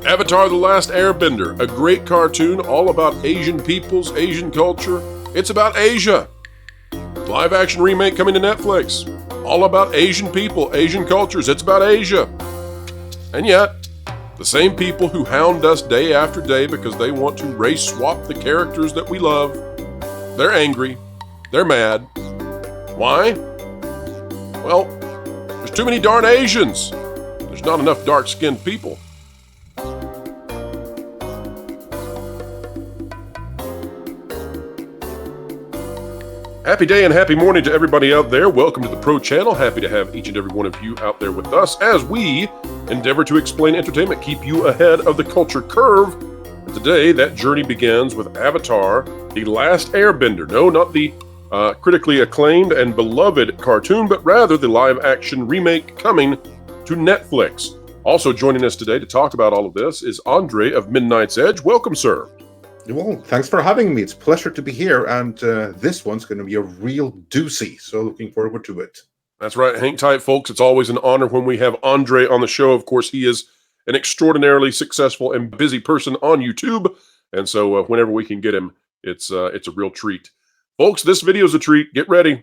Avatar the Last Airbender, a great cartoon all about Asian peoples, Asian culture. It's about Asia. Live action remake coming to Netflix. All about Asian people, Asian cultures. It's about Asia. And yet, the same people who hound us day after day because they want to race swap the characters that we love, they're angry. They're mad. Why? Well, there's too many darn Asians. There's not enough dark-skinned people. Happy day and happy morning to everybody out there. Welcome to the Pro Channel. Happy to have each and every one of you out there with us as we endeavor to explain entertainment, keep you ahead of the culture curve. And today, that journey begins with Avatar the Last Airbender. No, not the critically acclaimed and beloved cartoon, but rather the live-action remake coming to Netflix. Also joining us today to talk about all of this is Andre of Midnight's Edge. Welcome, sir. Well, thanks for having me. It's a pleasure to be here, and this one's going to be a real doozy, so looking forward to it. That's right. Hang tight, folks. It's always an honor when we have Andre on the show. Of course, he is an extraordinarily successful and busy person on YouTube, and so whenever we can get him, it's a real treat. Folks, this video is a treat. Get ready.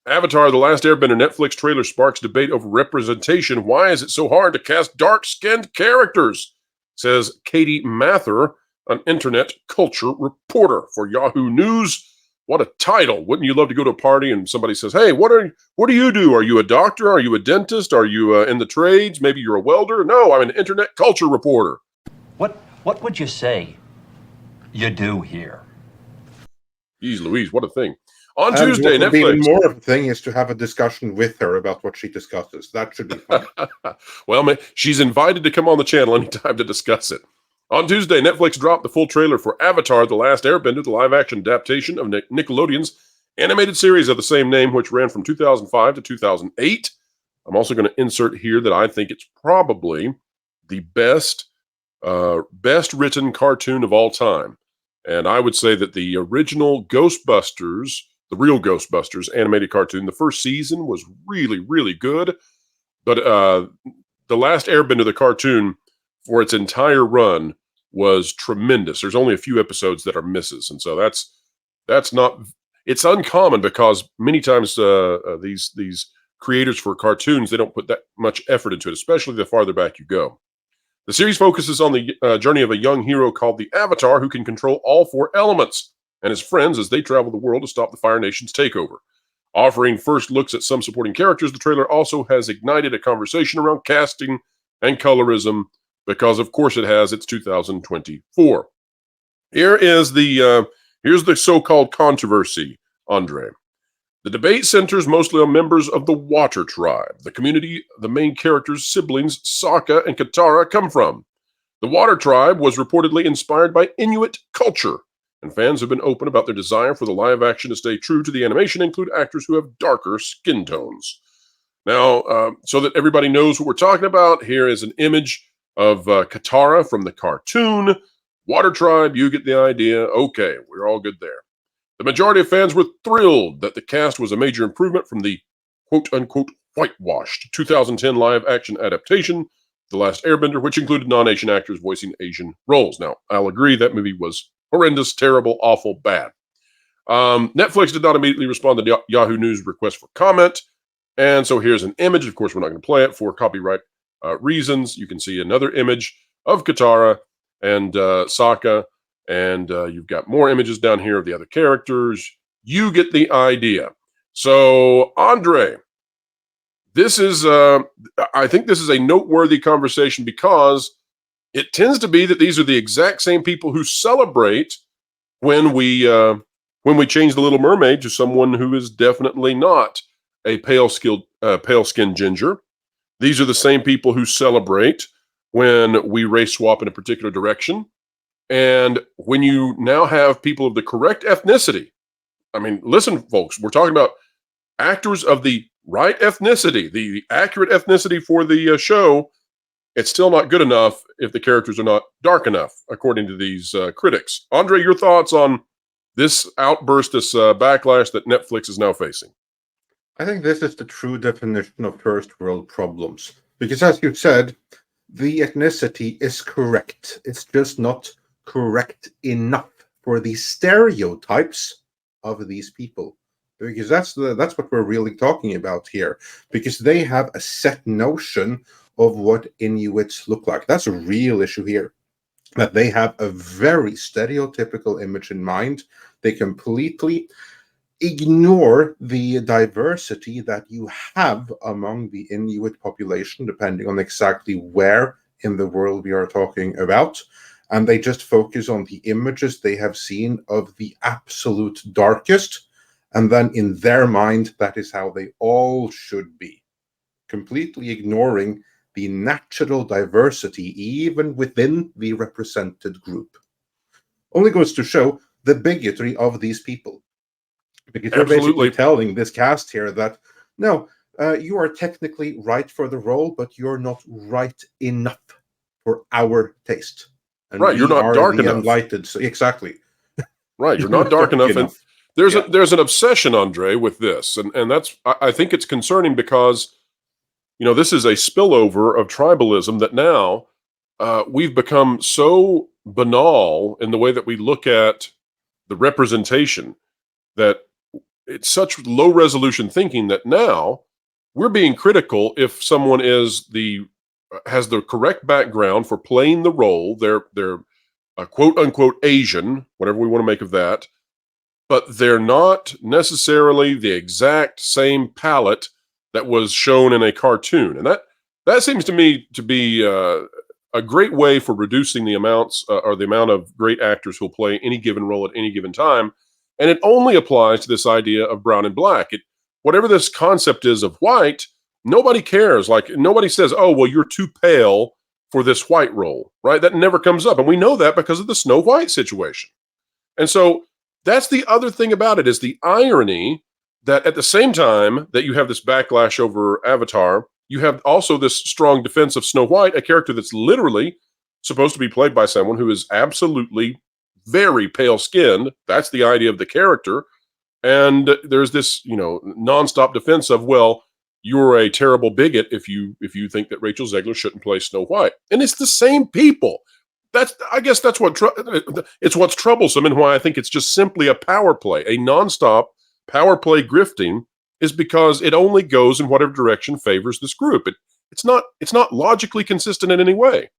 Avatar the Last Airbender Netflix trailer sparks debate over representation. Why is it so hard to cast dark-skinned characters? Says Katie Mather, an internet culture reporter for Yahoo News. What a title. Wouldn't you love to go to a party and somebody says, hey, what do you do? Are you a doctor? Are you a dentist? Are you in the trades? Maybe you're a welder? No, I'm an internet culture reporter. What would you say you do here? Jeez Louise, what a thing. On Tuesday, what would Netflix. be even more of a thing is to have a discussion with her about what she discusses. That should be fun. Well, she's invited to come on the channel anytime to discuss it. On Tuesday, Netflix dropped the full trailer for Avatar the Last Airbender, the live-action adaptation of Nickelodeon's animated series of the same name, which ran from 2005 to 2008. I'm also going to insert here that I think it's probably the best written cartoon of all time. And I would say that the original Ghostbusters, the real Ghostbusters animated cartoon, the first season was really, really good. But the Last Airbender, the cartoon, for its entire run, was tremendous. There's only a few episodes that are misses, and so that's not. It's uncommon because many times these creators for cartoons, they don't put that much effort into it, especially the farther back you go. The series focuses on the journey of a young hero called the Avatar who can control all four elements, and his friends as they travel the world to stop the Fire Nation's takeover. Offering first looks at some supporting characters, the trailer also has ignited a conversation around casting and colorism, because of course it has. It's 2024. Here's the so-called controversy, Andre. The debate centers mostly on members of the Water Tribe, the community the main characters' siblings Sokka and Katara come from. The Water Tribe was reportedly inspired by Inuit culture, and fans have been open about their desire for the live action to stay true to the animation, include actors who have darker skin tones. Now, so that everybody knows what we're talking about, here is an image of Katara from the cartoon. Water Tribe, you get the idea. Okay, we're all good there. The majority of fans were thrilled that the cast was a major improvement from the quote-unquote whitewashed 2010 live-action adaptation, The Last Airbender, which included non-Asian actors voicing Asian roles. Now, I'll agree that movie was horrendous, terrible, awful, bad. Netflix did not immediately respond to Yahoo News' request for comment, and so here's an image. Of course, we're not going to play it for copyright reasons. You can see another image of Katara and Sokka, and you've got more images down here of the other characters. You get the idea. So, Andre, this is, I think this is a noteworthy conversation because it tends to be that these are the exact same people who celebrate when we change the Little Mermaid to someone who is definitely not a pale-skinned ginger. These are the same people who celebrate when we race swap in a particular direction. And when you now have people of the correct ethnicity, I mean, listen, folks, we're talking about actors of the right ethnicity, the accurate ethnicity for the show. It's still not good enough if the characters are not dark enough, according to these critics. Andre, your thoughts on this outburst, this backlash that Netflix is now facing? I think this is the true definition of first world problems. Because as you said, The ethnicity is correct. It's just not correct enough for the stereotypes of these people. Because that's what we're really talking about here. Because they have a set notion of what Inuits look like. That's a real issue here. That they have a very stereotypical image in mind. They completely ignore the diversity that you have among the Inuit population, depending on exactly where in the world we are talking about. And they just focus on the images they have seen of the absolute darkest. And then in their mind, that is how they all should be, completely ignoring the natural diversity even within the represented group. Only goes to show the bigotry of these people. Because you're basically Absolutely. telling this cast here that, no, you are technically right for the role, but you're not right enough for our taste. And Right, you're we not are dark the enough. enlightened. So, exactly. Right, you're You're not dark enough. And there's Yeah. there's an obsession, Andre, with this, and that's I think it's concerning because this is a spillover of tribalism that now we've become so banal in the way that we look at the representation that it's such low resolution thinking that now we're being critical if someone has the correct background for playing the role. They're quote unquote Asian, whatever we want to make of that, but they're not necessarily the exact same palette that was shown in a cartoon, and that seems to me to be a great way for reducing the amounts or the amount of great actors who'll play any given role at any given time. And it only applies to this idea of brown and black. Whatever this concept is of white, nobody cares. Like nobody says, "Oh, well, you're too pale for this white role," right? That never comes up, and we know that because of the Snow White situation. And so that's the other thing about it is the irony that at the same time that you have this backlash over Avatar, you have also this strong defense of Snow White, a character that's literally supposed to be played by someone who is absolutely very pale skinned. That's the idea of the character. And there's this, nonstop defense of, well, you're a terrible bigot if you think that Rachel Zegler shouldn't play Snow White. And it's the same people. I guess that's it's what's troublesome and why I think it's just simply a power play, a nonstop power play grifting is because it only goes in whatever direction favors this group. It's not logically consistent in any way.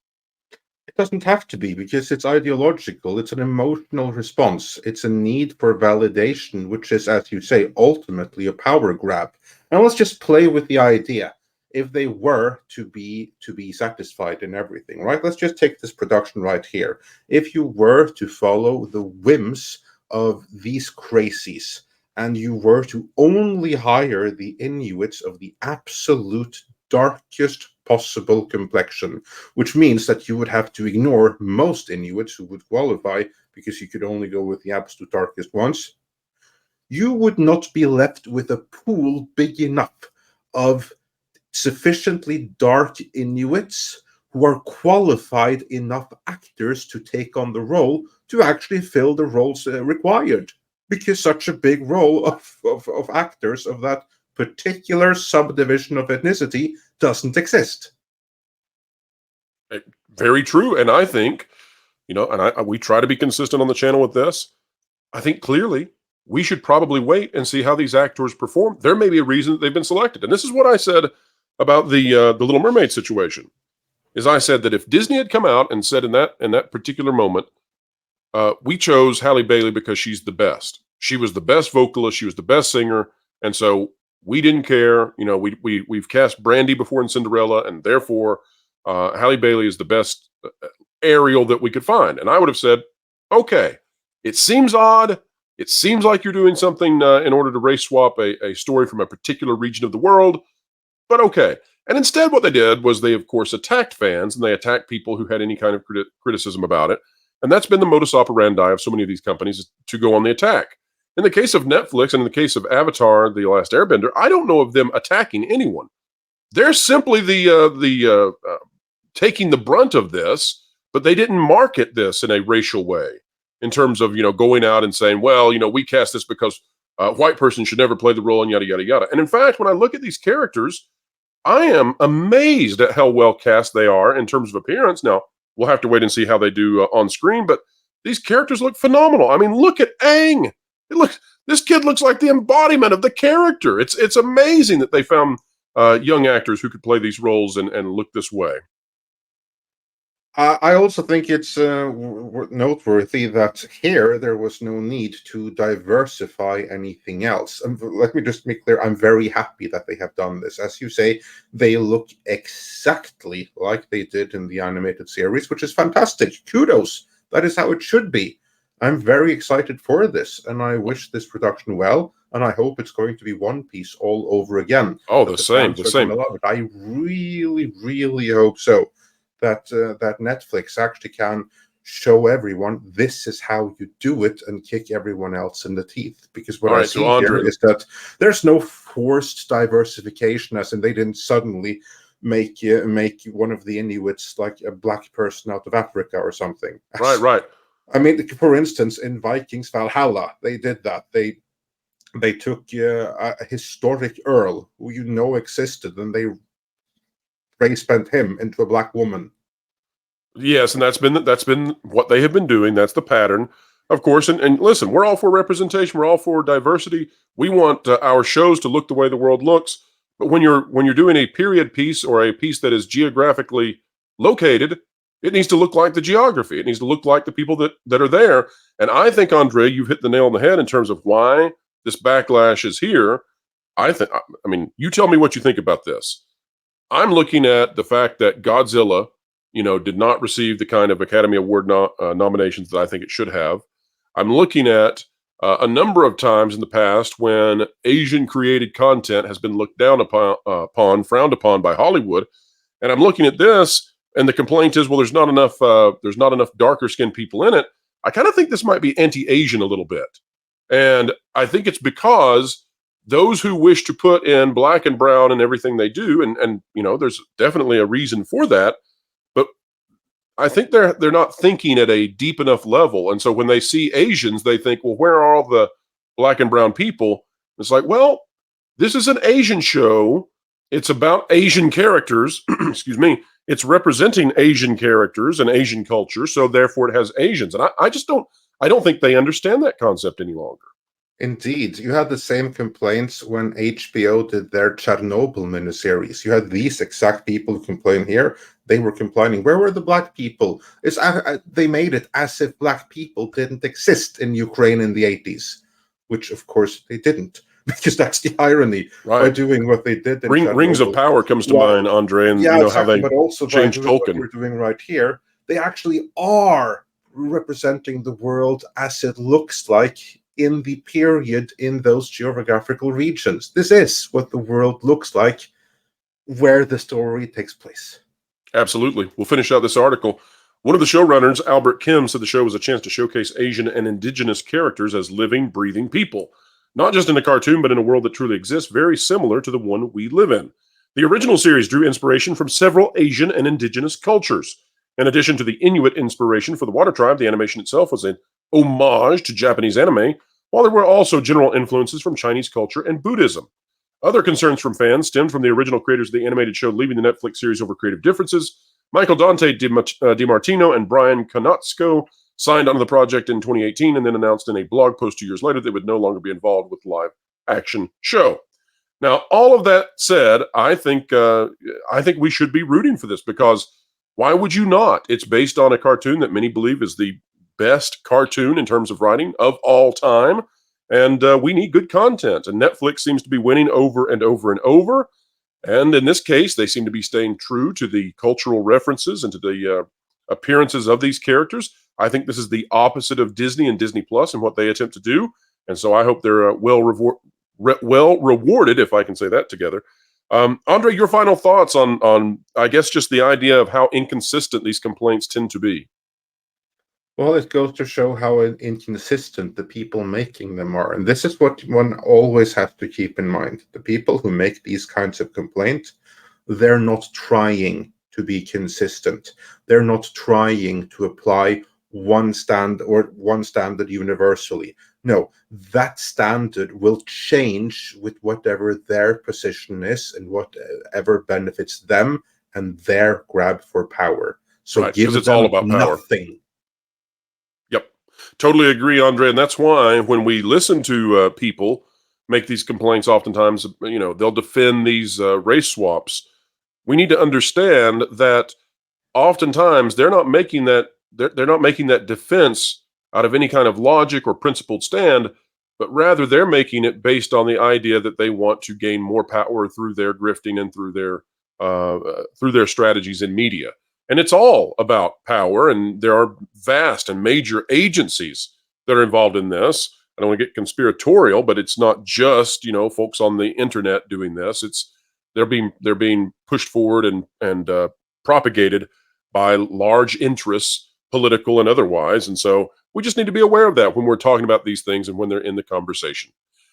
It doesn't have to be because it's ideological. It's an emotional response. It's a need for validation, which is, as you say, ultimately a power grab. Now let's just play with the idea. If they were to be satisfied in everything, right? Let's just take this production right here. If you were to follow the whims of these crazies, and you were to only hire the Inuits of the absolute darkest possible complexion, which means that you would have to ignore most Inuits who would qualify because you could only go with the absolute darkest ones, you would not be left with a pool big enough of sufficiently dark Inuits who are qualified enough actors to take on the role to actually fill the roles required. Because such a big role of actors of that particular subdivision of ethnicity doesn't exist. Very true. And I think, we try to be consistent on the channel with this. I think clearly we should probably wait and see how these actors perform. There may be a reason that they've been selected. And this is what I said about the Little Mermaid situation. Is I said that if Disney had come out and said in that particular moment, we chose Halle Bailey because she's the best. She was the best vocalist. She was the best singer. And so we didn't care. We've cast Brandy before in Cinderella, and therefore Halle Bailey is the best Ariel that we could find. And I would have said, okay, it seems odd. It seems like you're doing something in order to race swap a story from a particular region of the world, but okay. And instead what they did was they, of course, attacked fans, and they attacked people who had any kind of criticism about it. And that's been the modus operandi of so many of these companies, to go on the attack. In the case of Netflix and in the case of Avatar, The Last Airbender, I don't know of them attacking anyone. They're simply the taking the brunt of this, but they didn't market this in a racial way in terms of, going out and saying, well, we cast this because a white person should never play the role and yada, yada, yada. And in fact, when I look at these characters, I am amazed at how well cast they are in terms of appearance. Now, we'll have to wait and see how they do on screen, but these characters look phenomenal. I mean, look at Aang. This kid looks like the embodiment of the character. It's amazing that they found young actors who could play these roles and look this way. I also think it's noteworthy that here there was no need to diversify anything else. Let me just make clear, I'm very happy that they have done this. As you say, they look exactly like they did in the animated series, which is fantastic. Kudos. That is how it should be. I'm very excited for this, and I wish this production well, and I hope it's going to be One Piece all over again. Oh, the same. I really, really hope so. That Netflix actually can show everyone this is how you do it and kick everyone else in the teeth. Because what I see here is that there's no forced diversification, as in they didn't suddenly make one of the Inuits like a black person out of Africa or something. Right. I mean, for instance, in Vikings Valhalla, they did that. They took a historic earl who existed, and they spent him into a black woman. Yes, and that's been what they have been doing. That's the pattern, of course. And listen, we're all for representation. We're all for diversity. We want our shows to look the way the world looks. But when you're doing a period piece or a piece that is geographically located, it needs to look like the geography. It needs to look like the people that are there. And I think, Andre, you've hit the nail on the head in terms of why this backlash is here. I mean, you tell me what you think about this. I'm looking at the fact that Godzilla, did not receive the kind of Academy Award nominations that I think it should have. I'm looking at a number of times in the past when Asian-created content has been looked down upon, frowned upon by Hollywood, and I'm looking at this, and the complaint is, well, there's not enough darker-skinned people in it. I kind of think this might be anti-Asian a little bit, and I think it's because those who wish to put in black and brown in everything they do, and there's definitely a reason for that. But I think they're not thinking at a deep enough level. And so when they see Asians, they think, well, where are all the black and brown people? It's like, well, this is an Asian show. It's about Asian characters. Excuse me. It's representing Asian characters and Asian culture. So therefore it has Asians. And I don't think they understand that concept any longer. Indeed. You had the same complaints when HBO did their Chernobyl miniseries. You had these exact people who complain here. They were complaining, where were the black people? They made it as if black people didn't exist in Ukraine in the 80s, which of course they didn't, because that's the irony by doing what they did. Rings of Power comes to mind, Andre, and how they but also changed Tolkien. What we're doing right here, they actually are representing the world as it looks like in the period in those geographical regions. This is what the world looks like where the story takes place. Absolutely. We'll finish out this article. One of the showrunners, Albert Kim, said the show was a chance to showcase Asian and indigenous characters as living, breathing people, not just in a cartoon, but in a world that truly exists, very similar to the one we live in. The original series drew inspiration from several Asian and indigenous cultures. In addition to the Inuit inspiration for the Water Tribe, the animation itself was an homage to Japanese anime, while there were also general influences from Chinese culture and Buddhism. Other concerns from fans stemmed from the original creators of the animated show leaving the Netflix series over creative differences. Michael Dante DiMartino and Brian Konotzko signed onto the project in 2018 and then announced in a blog post 2 years later they would no longer be involved with the live-action show. Now, all of that said, I think we should be rooting for this, because why would you not? It's based on a cartoon that many believe is the best cartoon in terms of writing of all time, and we need good content, and Netflix seems to be winning over and over and over, and in this case they seem to be staying true to the cultural references and to the appearances of these characters. I think this is the opposite of Disney and Disney Plus and what they attempt to do, and so I hope they're well rewarded, if I can say that together. Andre, your final thoughts on I guess just the idea of how inconsistent these complaints tend to be. Well, it goes to show how inconsistent the people making them are. And this is what one always has to keep in mind. The people who make these kinds of complaints, they're not trying to be consistent. They're not trying to apply one standard universally. No, that standard will change with whatever their position is and whatever benefits them and their grab for power. So Right, give 'cause it's them all about power. nothing. Yep. Totally agree, Andre. And that's why when we listen to people make these complaints, oftentimes, they'll defend these race swaps. We need to understand that oftentimes they're not making that defense out of any kind of logic or principled stand, but rather they're making it based on the idea that they want to gain more power through their grifting and through their strategies in media. And it's all about power, and there are vast and major agencies that are involved in this. I don't want to get conspiratorial, but it's not just folks on the internet doing this. They're being pushed forward and propagated by large interests, political and otherwise. And so we just need to be aware of that when we're talking about these things and when they're in the conversation.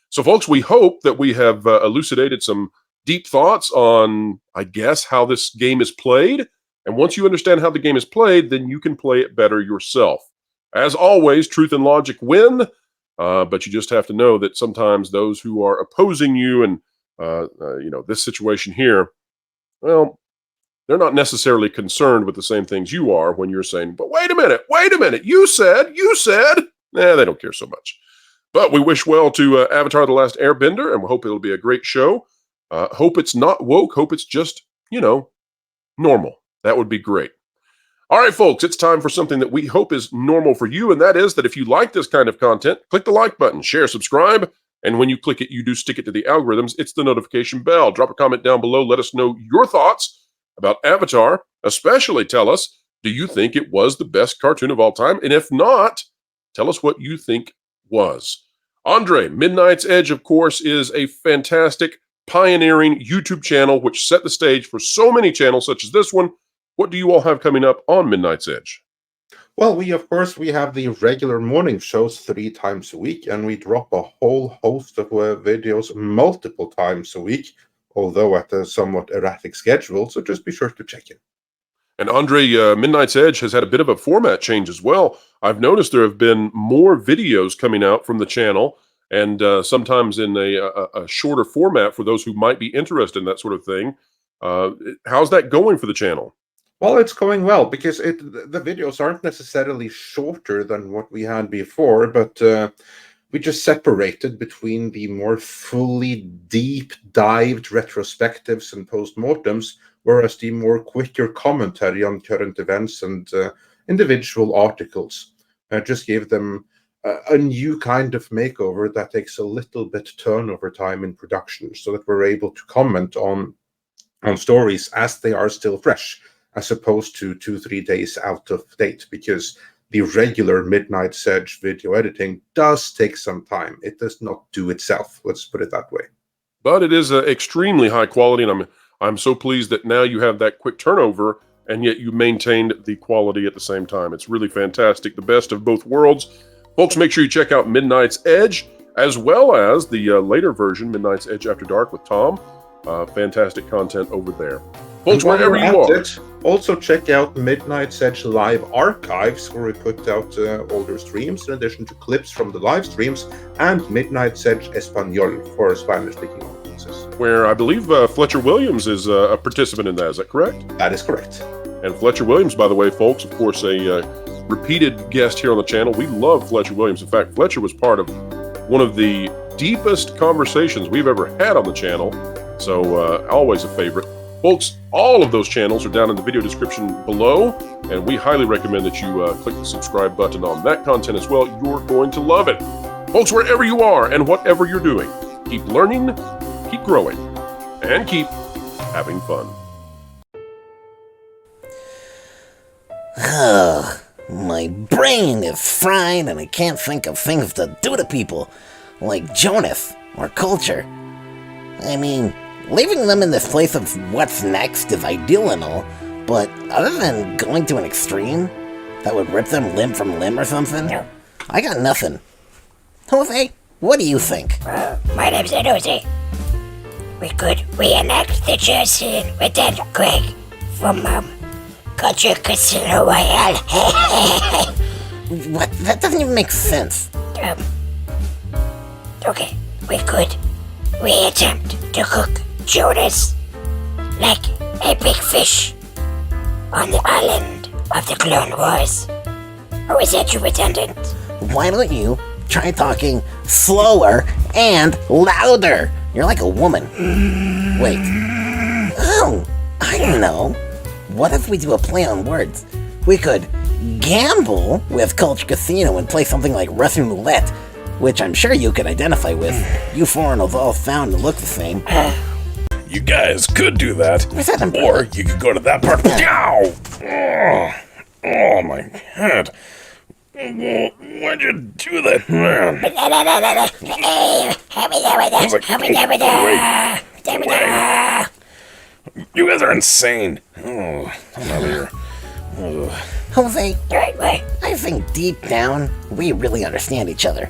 So, folks, we hope that we have elucidated some deep thoughts on, I guess, how this game is played. And once you understand how the game is played, then you can play it better yourself. As always, truth and logic win, but you just have to know that sometimes those who are opposing you and, this situation here, well, they're not necessarily concerned with the same things you are when you're saying, but wait a minute, you said. They don't care so much. But we wish well to Avatar the Last Airbender, and we hope it'll be a great show. Hope it's not woke, hope it's just, normal. That would be great. All right, folks, it's time for something that we hope is normal for you, and that is that if you like this kind of content, click the like button, share, subscribe, and when you click it, you do stick it to the algorithms. It's the notification bell. Drop a comment down below. Let us know your thoughts about Avatar. Especially tell us, do you think it was the best cartoon of all time? And if not, tell us what you think was. Andre, Midnight's Edge, of course, is a fantastic, pioneering YouTube channel which set the stage for so many channels such as this one. What do you all have coming up on Midnight's Edge? Well, we have the regular morning shows 3 times a week, and we drop a whole host of videos multiple times a week, although at a somewhat erratic schedule, so just be sure to check in. And Andre, Midnight's Edge has had a bit of a format change as well. I've noticed there have been more videos coming out from the channel, and sometimes in a shorter format for those who might be interested in that sort of thing. How's that going for the channel? Well, it's going well because the videos aren't necessarily shorter than what we had before, but we just separated between the more fully deep-dived retrospectives and postmortems, whereas the more quicker commentary on current events and individual articles just gave them a new kind of makeover that takes a little bit turnover time in production, so that we're able to comment on stories as they are still fresh, as opposed to 2-3 days out of date, because the regular Midnight's Edge video editing does take some time. It does not do itself, let's put it that way. But it is extremely high quality, and I'm so pleased that now you have that quick turnover, and yet you maintained the quality at the same time. It's really fantastic, the best of both worlds. Folks, make sure you check out Midnight's Edge, as well as the later version, Midnight's Edge After Dark with Tom. Fantastic content over there. Folks, wherever you are. Also check out Midnight's Edge Live Archives, where we put out older streams in addition to clips from the live streams, and Midnight's Edge Espanol for Spanish-speaking audiences. Where I believe Fletcher Williams is a participant in that. Is that correct? That is correct. And Fletcher Williams, by the way, folks, of course, a repeated guest here on the channel. We love Fletcher Williams. In fact, Fletcher was part of one of the deepest conversations we've ever had on the channel. So always a favorite. Folks, all of those channels are down in the video description below, and we highly recommend that you click the subscribe button on that content as well. You're going to love it. Folks, wherever you are and whatever you're doing, keep learning, keep growing, and keep having fun. My brain is fried and I can't think of things to do to people, like Jonas or Culture. I mean, leaving them in this place of what's next is ideal and all, but other than going to an extreme that would rip them limb from limb or something, I got nothing. Jose, what do you think? My name's Jose. We could reenact the chase scene with that Greg from Kocho Casino Royale. What? That doesn't even make sense. Okay, we could attempt to cook Jonas like a big fish on the island of the Clone Wars. Or is that too redundant? Why don't you try talking slower and louder? You're like a woman. Wait. Oh, I don't know. What if we do a play on words? We could gamble with Culture Casino and play something like Russian roulette, which I'm sure you could identify with. You foreigners all found to look the same. You guys could do that. Where's that umbrella? Or you could go to that part. Ow! Oh, my head. Why'd you do that, man? You guys are insane. Oh, I'm out of here. Jose, I think deep down, we really understand each other.